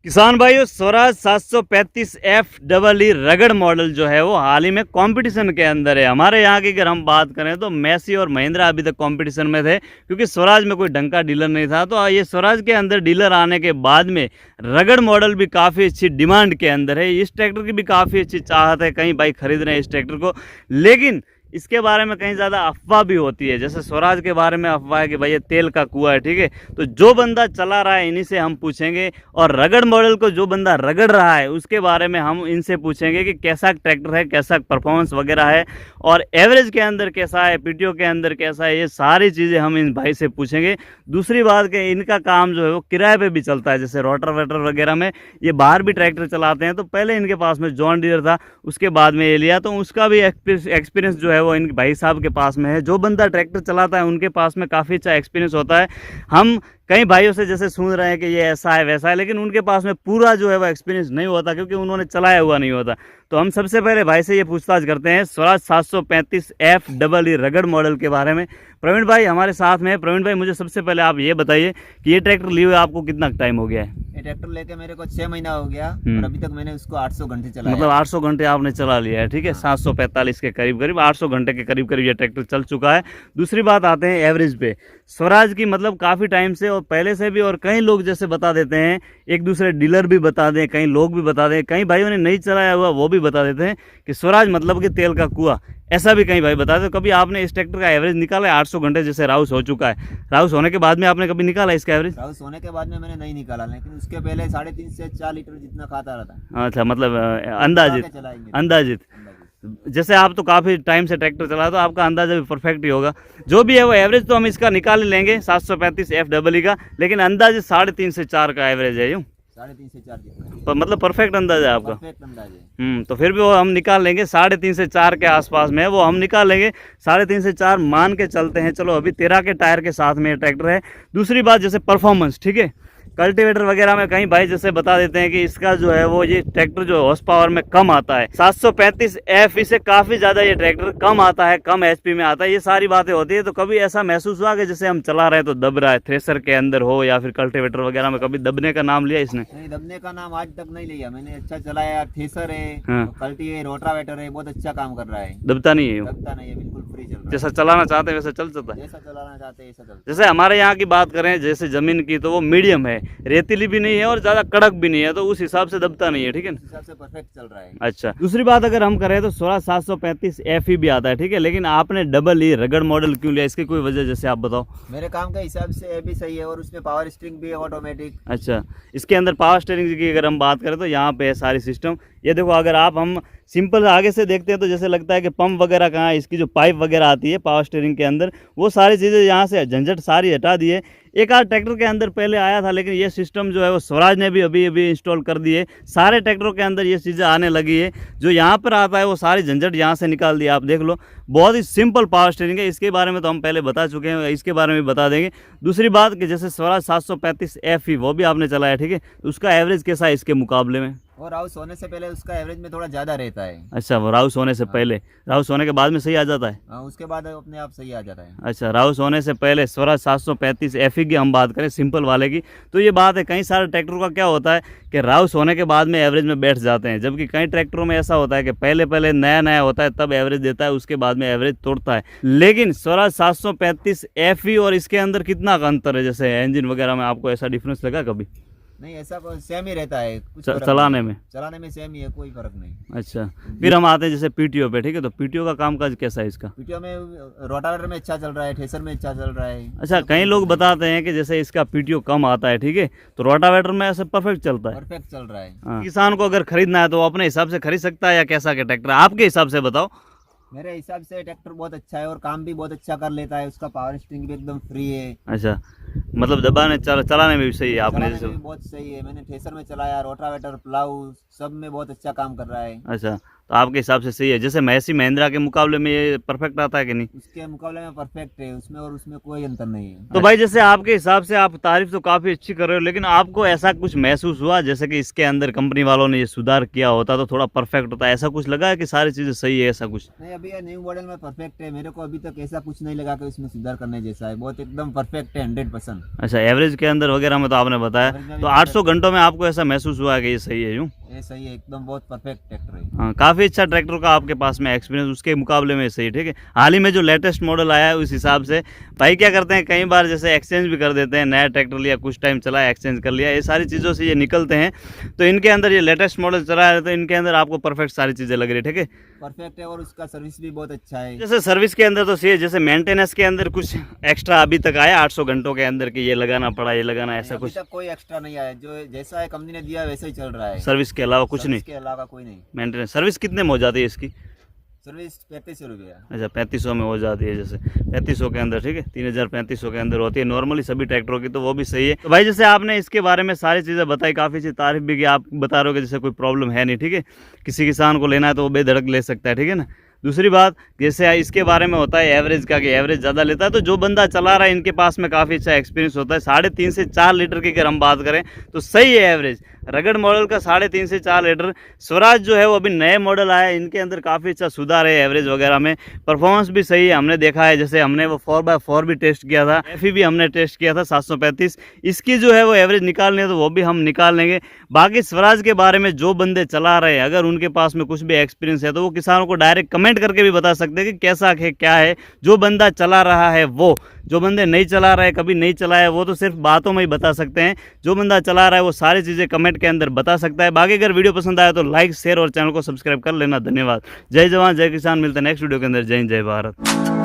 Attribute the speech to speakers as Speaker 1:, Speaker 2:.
Speaker 1: किसान भाइयों, स्वराज 735 FEE रगड़ मॉडल जो है वो हाल ही में कंपटीशन के अंदर है। हमारे यहाँ की अगर हम बात करें तो मैसी और महिंद्रा अभी तक कंपटीशन में थे, क्योंकि स्वराज में कोई ढंग का डीलर नहीं था। तो ये स्वराज के अंदर डीलर आने के बाद में रगड़ मॉडल भी काफ़ी अच्छी डिमांड के अंदर है। इस ट्रैक्टर की भी काफ़ी अच्छी चाहत है, कई भाई खरीद रहे हैं इस ट्रैक्टर को। लेकिन इसके बारे में कहीं ज़्यादा अफवाह भी होती है। जैसे स्वराज के बारे में अफवाह है कि भाई ये तेल का कुआं है, ठीक है। तो जो बंदा चला रहा है इन्हीं से हम पूछेंगे, और रगड़ मॉडल को जो बंदा रगड़ रहा है उसके बारे में हम इनसे पूछेंगे कि कैसा ट्रैक्टर है, कैसा परफॉर्मेंस वगैरह है, और एवरेज के अंदर कैसा है, पीटीओ के अंदर कैसा है। ये सारी चीज़ें हम इन भाई से पूछेंगे। दूसरी बात कि इनका काम जो है वो किराए पे भी चलता है। जैसे रोटावेटर वगैरह में ये बाहर भी ट्रैक्टर चलाते हैं। तो पहले इनके पास में जॉन डीयर था, उसके बाद में ये लिया, तो उसका भी एक्सपीरियंस जो है वो इन भाई साहब के पास में है। जो बंदा ट्रैक्टर चलाता है उनके पास में काफ़ी अच्छा एक्सपीरियंस होता है। हम कई भाइयों से जैसे सुन रहे हैं कि ये ऐसा है वैसा है, लेकिन उनके पास में पूरा जो है वो एक्सपीरियंस नहीं होता, क्योंकि उन्होंने चलाया हुआ नहीं होता। तो हम सबसे पहले भाई से ये पूछताछ करते हैं स्वराज 735 FEE रगड़ मॉडल के बारे में। प्रवीण भाई हमारे साथ में है। प्रवीण भाई, मुझे सबसे पहले आप ये बताइए कि ये ट्रैक्टर लिए हुए आपको कितना टाइम हो गया है?
Speaker 2: ये ट्रैक्टर लेके मेरे को 6 महीना हो गया और अभी तक मैंने उसको 800 घंटे चलाया।
Speaker 1: मतलब 800 घंटे आपने चला लिया है, ठीक है। 745 के करीब 800 घंटे के करीब ये ट्रैक्टर चल चुका है। दूसरी बात आते हैं एवरेज पे। स्वराज की मतलब काफ़ी टाइम से और पहले से भी, और कई लोग जैसे बता देते हैं, एक दूसरे डीलर भी बता दें, कई लोग भी बता दें, कई भाइयों ने नहीं चलाया हुआ वो भी बता देते हैं कि स्वराज मतलब कि तेल का कुआं। ऐसा भी कई भाई बताते हैं। कभी आपने इस ट्रैक्टर का एवरेज निकाला है? 800 घंटे जैसे राउस हो चुका है, राउस होने के बाद में आपने कभी निकाला इसका एवरेज?
Speaker 2: राउस होने के बाद में मैंने नहीं निकाला, लेकिन उसके पहले 3.5 से 4 लीटर जितना खाता रहता।
Speaker 1: अच्छा, मतलब अंदाजित अंदाजित जैसे आप तो काफ़ी टाइम से ट्रैक्टर चला, तो आपका अंदाजा भी परफेक्ट ही होगा। जो भी है वो एवरेज तो हम इसका निकाल लेंगे 735 FEE का, लेकिन अंदाजे 3.5 से 4 का एवरेज है। यूँ
Speaker 2: 3.5 से 4 जितना
Speaker 1: पर मतलब परफेक्ट अंदाजा है आपका?
Speaker 2: परफेक्ट अंदाज है।
Speaker 1: तो फिर भी वो हम निकाल लेंगे 3.5 से 4 के आसपास में है, वो हम निकाल लेंगे। 3.5 से 4 मान के चलते हैं। चलो, अभी 13 के टायर के साथ में ये ट्रैक्टर है। दूसरी बात, जैसे परफॉर्मेंस, ठीक है, कल्टीवेटर वगैरह में कहीं भाई जैसे बता देते हैं कि इसका जो है वो ये ट्रैक्टर जो हॉर्स पावर में कम आता है। 735 FE से काफ़ी ज़्यादा ये ट्रैक्टर कम आता है, कम HP में आता है। ये सारी बातें होती है। तो कभी ऐसा महसूस हुआ कि जैसे हम चला रहे हैं तो दब रहा है, थ्रेसर के अंदर हो या फिर कल्टीवेटर वगैरह में, कभी दबने का नाम लिया इसने?
Speaker 2: नहीं, दबने का नाम आज तक नहीं लिया मैंने। अच्छा चलाया, थ्रेसर है,
Speaker 1: हाँ।
Speaker 2: कल्टी है, रोटावेटर है, बहुत अच्छा काम कर रहा है।
Speaker 1: दबता नहीं है यूँ?
Speaker 2: दबता नहीं है, बिल्कुल फ्री चल रहा है।
Speaker 1: जैसा चलाना चाहते हैं वैसा चल सकता है?
Speaker 2: जैसा चलाना चाहते हैं ऐसा चलता है।
Speaker 1: जैसे हमारे यहाँ की बात करें, जैसे ज़मीन की, तो वो मीडियम है, रेतीली भी नहीं है और ज़्यादा कड़क भी नहीं है, तो उस हिसाब से दबता नहीं है, ठीक है।
Speaker 2: उस हिसाब से परफेक्ट चल रहा है।
Speaker 1: अच्छा, दूसरी बात अगर हम करें तो स्वराज 735 FE भी आता है, ठीक है, लेकिन आपने EE रगड़ मॉडल क्यों लिया? इसकी कोई वजह जैसे आप बताओ।
Speaker 2: मेरे काम के हिसाब से ये भी सही है, और उसमें पावर स्टीयरिंग भी है ऑटोमेटिक।
Speaker 1: अच्छा, इसके अंदर पावर स्टीयरिंग की अगर हम बात करें तो यहाँ पे है सारी सिस्टम। ये देखो, अगर हम सिंपल आगे से देखते हैं तो जैसे लगता है कि पंप वगैरह कहाँ है, इसकी जो पाइप वगैरह आती है पावर स्टीयरिंग के अंदर, वो सारी चीज़ें यहाँ से झंझट सारी हटा दी है। एक आध ट्रैक्टर के अंदर पहले आया था, लेकिन ये सिस्टम जो है वो स्वराज ने भी अभी अभी इंस्टॉल कर दिए। सारे ट्रैक्टरों के अंदर ये चीज़ें आने लगी है। जो यहाँ पर आता है वो सारी झंझट यहाँ से निकाल दिया। आप देख लो, बहुत ही सिंपल पावर स्टीयरिंग है। इसके बारे में तो हम पहले बता चुके हैं, इसके बारे में बता देंगे। दूसरी बात कि जैसे स्वराज 735 FE वो भी आपने चलाया, ठीक है, उसका एवरेज कैसा है इसके मुकाबले में?
Speaker 2: और राउस होने से पहले उसका एवरेज में थोड़ा ज़्यादा रहता है।
Speaker 1: अच्छा, वो राउस होने से पहले, राउस होने के बाद में सही आ जाता है?
Speaker 2: हाँ, उसके बाद अपने आप सही आ जाता है।
Speaker 1: अच्छा, राउस होने से पहले स्वराज 735 FE की हम बात करें, सिंपल वाले की, तो ये बात है। कई सारे ट्रैक्टरों का क्या होता है कि राउस होने के बाद में एवरेज में बैठ जाते हैं, जबकि कई ट्रैक्टरों में ऐसा होता है कि पहले नया नया होता है तब एवरेज देता है, उसके बाद में एवरेज तोड़ता है। लेकिन स्वराज 735 FE और इसके अंदर कितना का अंतर है? जैसे इंजन वगैरह में आपको ऐसा डिफरेंस लगा कभी?
Speaker 2: नहीं, ऐसा सेम ही रहता है, कुछ
Speaker 1: चलाने में?
Speaker 2: चलाने में सेम ही है, कोई फर्क नहीं।
Speaker 1: अच्छा, फिर हम आते हैं जैसे पीटीओ पे, ठीक है, तो पीटीओ का कामकाज कैसा है इसका?
Speaker 2: पीटीओ में रोटावेटर में अच्छा चल रहा है, थ्रेसर में अच्छा चल रहा है।
Speaker 1: अच्छा, कई लोग बताते हैं कि जैसे इसका पीटीओ कम आता है, ठीक है, तो रोटावेटर में ऐसे परफेक्ट चलता है?
Speaker 2: परफेक्ट चल रहा है।
Speaker 1: हाँ। किसान को अगर खरीदना है तो वो अपने हिसाब से खरीद सकता है, या कैसा के ट्रैक्टर आपके हिसाब से बताओ?
Speaker 2: मेरे हिसाब से ट्रैक्टर बहुत अच्छा है और काम भी बहुत अच्छा कर लेता है। उसका पावर स्टीयरिंग भी एकदम फ्री है।
Speaker 1: अच्छा, मतलब दबाने चलाने में भी सही है आपने
Speaker 2: चलाने
Speaker 1: जैसे?
Speaker 2: में भी बहुत सही है। मैंने थ्रेसर में चलाया, रोटावेटर, प्लाऊ सब में बहुत अच्छा काम कर रहा है।
Speaker 1: अच्छा, तो आपके हिसाब से सही है। जैसे मैसी महिंद्रा के मुकाबले में ये परफेक्ट आता है कि नहीं?
Speaker 2: उसके मुकाबले में परफेक्ट है, उसमें और उसमें कोई अंतर नहीं है।
Speaker 1: तो भाई जैसे आपके हिसाब से आप तारीफ तो काफी अच्छी कर रहे हो, लेकिन आपको ऐसा कुछ महसूस हुआ जैसे कि इसके अंदर कंपनी वालों ने ये सुधार किया होता तो थोड़ा परफेक्ट होता, ऐसा कुछ लगा है कि सारी चीजें सही है ऐसा कुछ?
Speaker 2: नहीं, अभी ये न्यू मॉडल में परफेक्ट है, मेरे को अभी तक ऐसा कुछ नहीं लगा कि उसमें सुधार करने जैसा है, बहुत एकदम परफेक्ट है 100%।
Speaker 1: अच्छा, एवरेज के अंदर वगैरह में तो आपने बताया,
Speaker 2: एवरेज में भी
Speaker 1: तो 800 घंटों में आपको ऐसा महसूस हुआ है कि ये सही है यूँ?
Speaker 2: ये सही है, एकदम बहुत परफेक्ट ट्रैक्टर है।
Speaker 1: हाँ, काफ़ी अच्छा ट्रैक्टर का आपके पास में एक्सपीरियंस उसके मुकाबले में सही, ठीक है। हाल ही में जो लेटेस्ट मॉडल आया है उस हिसाब से भाई क्या करते हैं, कई बार जैसे एक्सचेंज भी कर देते हैं, नया ट्रैक्टर लिया, कुछ टाइम चला, एक्सचेंज कर लिया, ये सारी चीज़ों से ये निकलते हैं। तो इनके अंदर ये लेटेस्ट मॉडल चला है तो इनके अंदर आपको परफेक्ट सारी चीज़ें लग रही है, ठीक है।
Speaker 2: परफेक्ट है और उसका सर्विस भी बहुत अच्छा है।
Speaker 1: जैसे सर्विस के अंदर तो सही है, जैसे मेंटेनेंस के अंदर कुछ एक्स्ट्रा अभी तक आया 800 घंटों के अंदर कि ये लगाना पड़ा, ये लगाना, ऐसा
Speaker 2: अभी
Speaker 1: कुछ?
Speaker 2: तक कोई एक्स्ट्रा नहीं आया, जो जैसा है कंपनी ने दिया वैसा ही चल रहा है।
Speaker 1: सर्विस के अलावा कुछ नहीं?
Speaker 2: इसके अलावा कोई नहीं।
Speaker 1: मेंटेनेंस सर्विस कितने में हो जाती है इसकी?
Speaker 2: सर्विस 3500 रुपया।
Speaker 1: अच्छा, 3500 में हो जाती है, जैसे 3500 के अंदर, ठीक है, 3500 के अंदर होती है नॉर्मली सभी ट्रैक्टरों की, तो वो भी सही है। तो भाई जैसे आपने इसके बारे में सारी चीज़ें बताई, काफ़ी अच्छी तारीफ भी की, आप बता रहे हो कि जैसे कोई प्रॉब्लम है नहीं, ठीक है, किसी किसान को लेना है तो वो बेधड़क ले सकता है, ठीक है ना। दूसरी बात जैसे इसके बारे में होता है एवरेज का, कि एवरेज ज़्यादा लेता है, तो जो बंदा चला रहा है इनके पास में काफ़ी अच्छा एक्सपीरियंस होता है। 3.5 से 4 लीटर की अगर हम बात करें तो सही है एवरेज, रगड़ मॉडल का 3.5 से 4 लीटर। स्वराज जो है वो अभी नए मॉडल आया है, इनके अंदर काफ़ी अच्छा सुधार है एवरेज वगैरह में, परफॉर्मेंस भी सही है, हमने देखा है। जैसे हमने वो 4x4 भी टेस्ट किया था, एफई भी हमने टेस्ट किया था 735, इसकी जो है वो एवरेज निकालनी है तो वो भी हम निकाल लेंगे। बाकी स्वराज के बारे में जो बंदे चला रहे हैं, अगर उनके पास में कुछ भी एक्सपीरियंस है तो वो किसानों को डायरेक्ट कमेंट करके भी बता सकते हैं कि कैसा है क्या है। जो बंदा चला रहा है वो, जो बंदे नहीं चला रहे, कभी नहीं चलाया, वो तो सिर्फ बातों में ही बता सकते हैं। जो बंदा चला रहा है वो सारी चीज़ें कमेंट के अंदर बता सकता है। बाकी अगर वीडियो पसंद आया तो लाइक, शेयर और चैनल को सब्सक्राइब कर लेना। धन्यवाद। जय जवान जय किसान, मिलते हैं नेक्स्ट वीडियो के अंदर। जय हिंद, जय भारत।